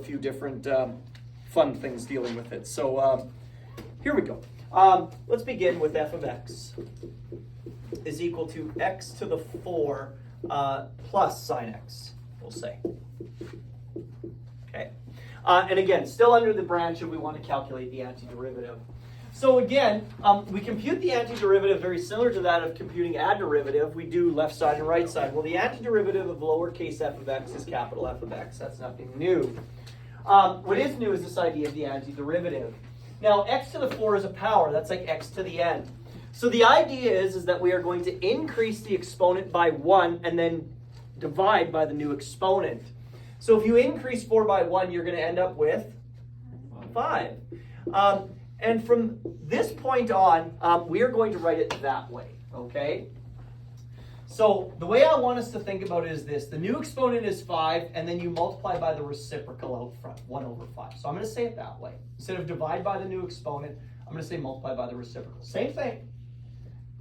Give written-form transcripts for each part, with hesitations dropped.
a few different fun things dealing with it. So here we go. Let's begin with f of x is equal to x to the 4 plus sine x, we'll say. Okay. And again, still under the branch of we want to calculate the antiderivative. So again, we compute the antiderivative very similar to that of computing adderivative. We do left side and right side. Well, the antiderivative of lowercase f of x is capital F of x. That's nothing new. What is new is this idea of the antiderivative. Now, x to the 4 is a power. That's like x to the n. So the idea is that we are going to increase the exponent by 1 and then divide by the new exponent. So if you increase 4 by 1, you're going to end up with 5. And from this point on, we are going to write it that way, okay? So the way I want us to think about it is this. The new exponent is 5, and then you multiply by the reciprocal out front, 1 over 5. So I'm going to say it that way. Instead of divide by the new exponent, I'm going to say multiply by the reciprocal. Same thing,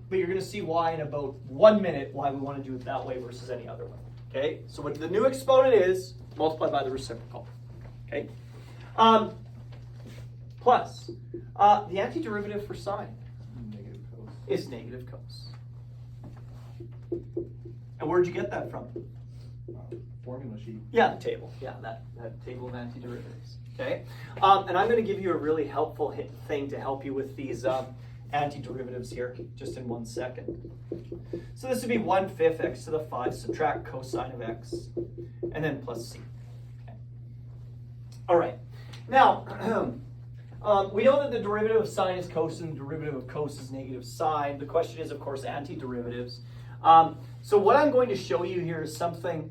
but you're going to see why in about 1 minute why we want to do it that way versus any other way. Okay? So what the new exponent is, multiply by the reciprocal. Okay? Plus, the antiderivative for sine is negative cos. And where'd you get that from? Formula sheet. Yeah, the table. Yeah, that table of antiderivatives. Okay? And I'm going to give you a really helpful thing to help you with these antiderivatives here, just in 1 second. So this would be 1/5 x to the 5, subtract cosine of x, and then plus c. Okay. All right. Now, we know that the derivative of sine is cos and the derivative of cos is negative sine. The question is, of course, antiderivatives. So what I'm going to show you here is something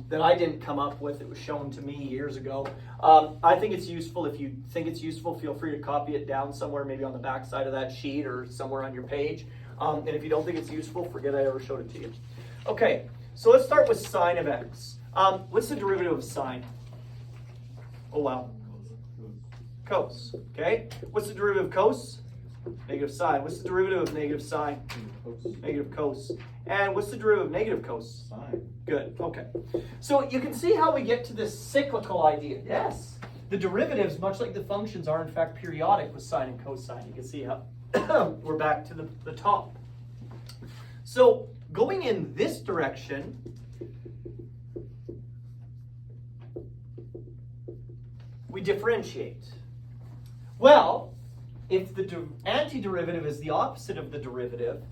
that I didn't come up with. It was shown to me years ago. I think it's useful. If you think it's useful, feel free to copy it down somewhere, maybe on the back side of that sheet or somewhere on your page. And if you don't think it's useful, forget I ever showed it to you. Okay, so let's start with sine of x. What's the derivative of sine? Oh, wow. Cos. Okay. What's the derivative of cos? Negative sine. What's the derivative of negative sine? Negative cos. And what's the derivative of negative cos? Sine. Good. Okay. So you can see how we get to this cyclical idea. Yes. The derivatives, much like the functions, are in fact periodic with sine and cosine. You can see how we're back to the top. So going in this direction, we differentiate. Well, if the antiderivative is the opposite of the derivative,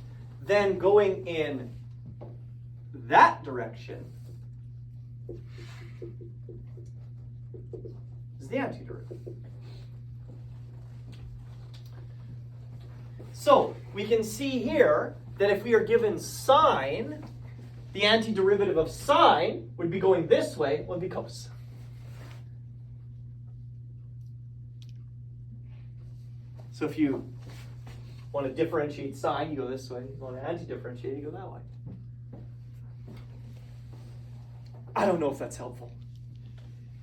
then going in that direction is the antiderivative. So we can see here that if we are given sine, the antiderivative of sine would be going this way, would be cos. So if you want to differentiate sine, you go this way. If you want to anti-differentiate, you go that way. I don't know if that's helpful,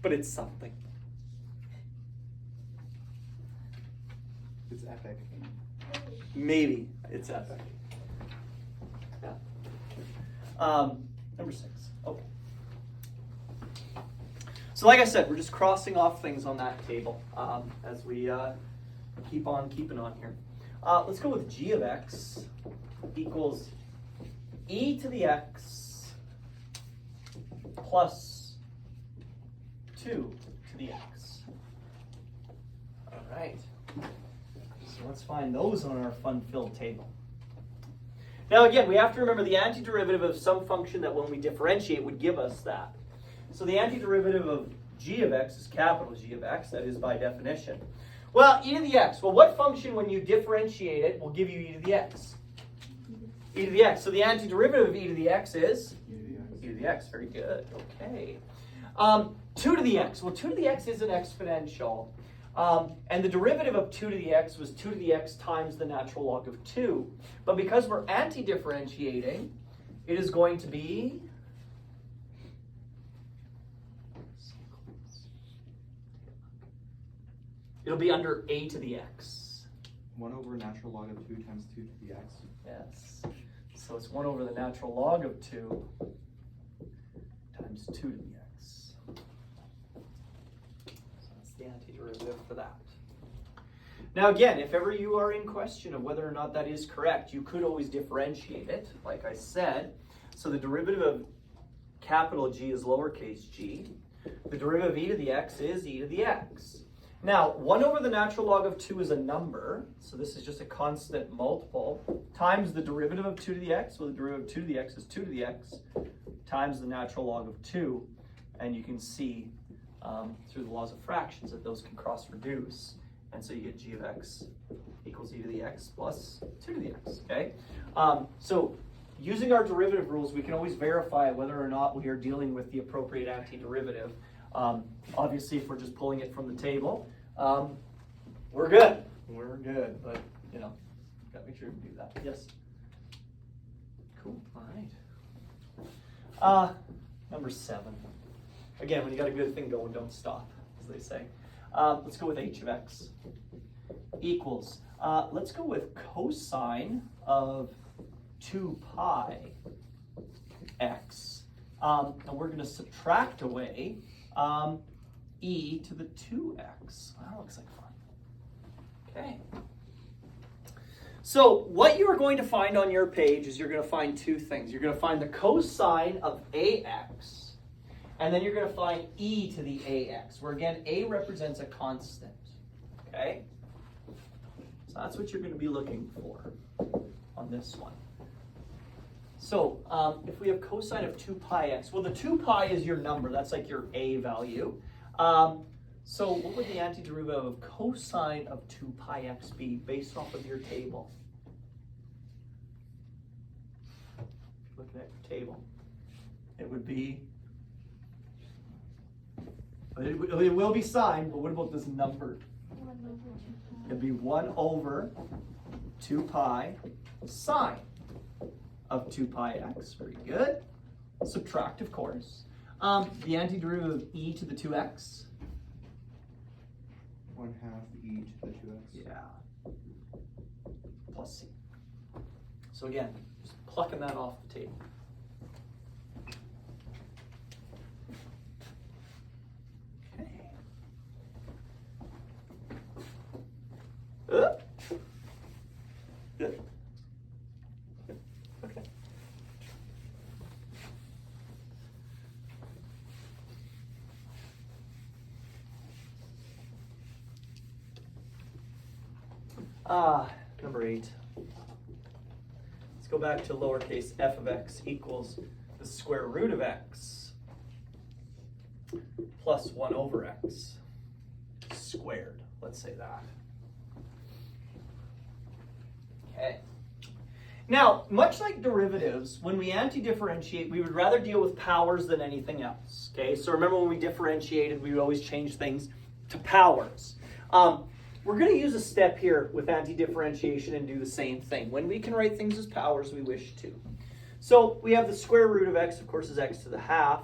but it's something. It's epic. Maybe it's epic. Yeah. Number 6. Okay. So like I said, we're just crossing off things on that table as we keep on keeping on here. Let's go with g of x equals e to the x plus 2 to the x. All right. So let's find those on our fun-filled table. Now again, we have to remember the antiderivative of some function that when we differentiate would give us that. So the antiderivative of g of x is capital G of x, that is by definition. Well, e to the x. Well, what function, when you differentiate it, will give you e to the x? E to the x. So the antiderivative of e to the x is? E to the x. Very good. Okay. 2 to the x. Well, 2 to the x is an exponential. And the derivative of 2 to the x was 2 to the x times the natural log of 2. But because we're anti-differentiating, it is going to be it'll be under a to the x. 1 over natural log of 2 times 2 to the x. Yes. So it's 1 over the natural log of 2 times 2 to the x. antiderivative for that. Now again, if ever you are in question of whether or not that is correct, you could always differentiate it, like I said. So the derivative of capital G is lowercase g. The derivative of e to the x is e to the x. Now, 1 over the natural log of 2 is a number, so this is just a constant multiple, times the derivative of 2 to the x. Well, the derivative of 2 to the x is 2 to the x, times the natural log of 2. And you can see through the laws of fractions that those can cross-reduce. And so you get g of x equals e to the x plus 2 to the x, okay? So using our derivative rules, we can always verify whether or not we are dealing with the appropriate antiderivative. Obviously, if we're just pulling it from the table, we're good. We're good, but, you know, gotta make sure we do that. Yes? Cool, all right. Number 7. Again, when you got a good thing going, don't stop, as they say. Let's go with h of x equals, let's go with cosine of 2 pi x. And we're going to subtract away e to the 2x. That looks like fun. Okay. So what you are going to find on your page is you're going to find 2 things. You're going to find the cosine of ax, and then you're going to find e to the ax, where again, a represents a constant. Okay? So that's what you're going to be looking for on this one. So if we have cosine of 2 pi x, well, the 2 pi is your number. That's like your a value. So what would the antiderivative of cosine of 2 pi x be based off of your table? Looking at your table, it would be, it will be sine, but what about this number? It'd be 1 over 2 pi sine of 2 pi x. Very good. Subtract, of course. The antiderivative of e to the 2x. 1/2 e to the 2x. Yeah. Plus c. So again, just plucking that off the table. Okay. Good. Okay. Number 8. Let's go back to lowercase f of x equals the square root of x plus 1 over x squared. Let's say that. Okay. Now, much like derivatives, when we anti-differentiate, we would rather deal with powers than anything else. Okay, so remember when we differentiated, we would always change things to powers. We're going to use a step here with anti-differentiation and do the same thing. When we can write things as powers, we wish to. So we have the square root of x, of course, is x to the half,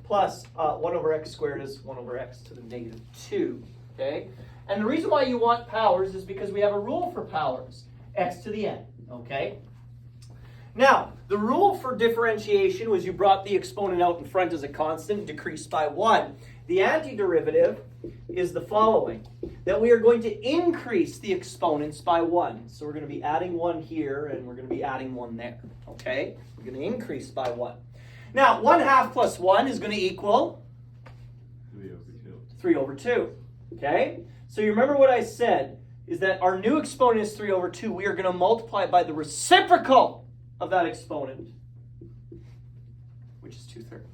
plus 1 over x squared is 1 over x to the negative 2. Okay, and the reason why you want powers is because we have a rule for powers, x to the n. Okay. Now, the rule for differentiation was you brought the exponent out in front as a constant, decreased by 1. The antiderivative is the following, that we are going to increase the exponents by 1. So we're going to be adding 1 here, and we're going to be adding 1 there. Okay? We're going to increase by 1. Now, 1/2 plus 1 is going to equal 3 over 2. 3 over 2. Okay? So you remember what I said, is that our new exponent is 3 over 2. We are going to multiply it by the reciprocal of that exponent, which is 2/3.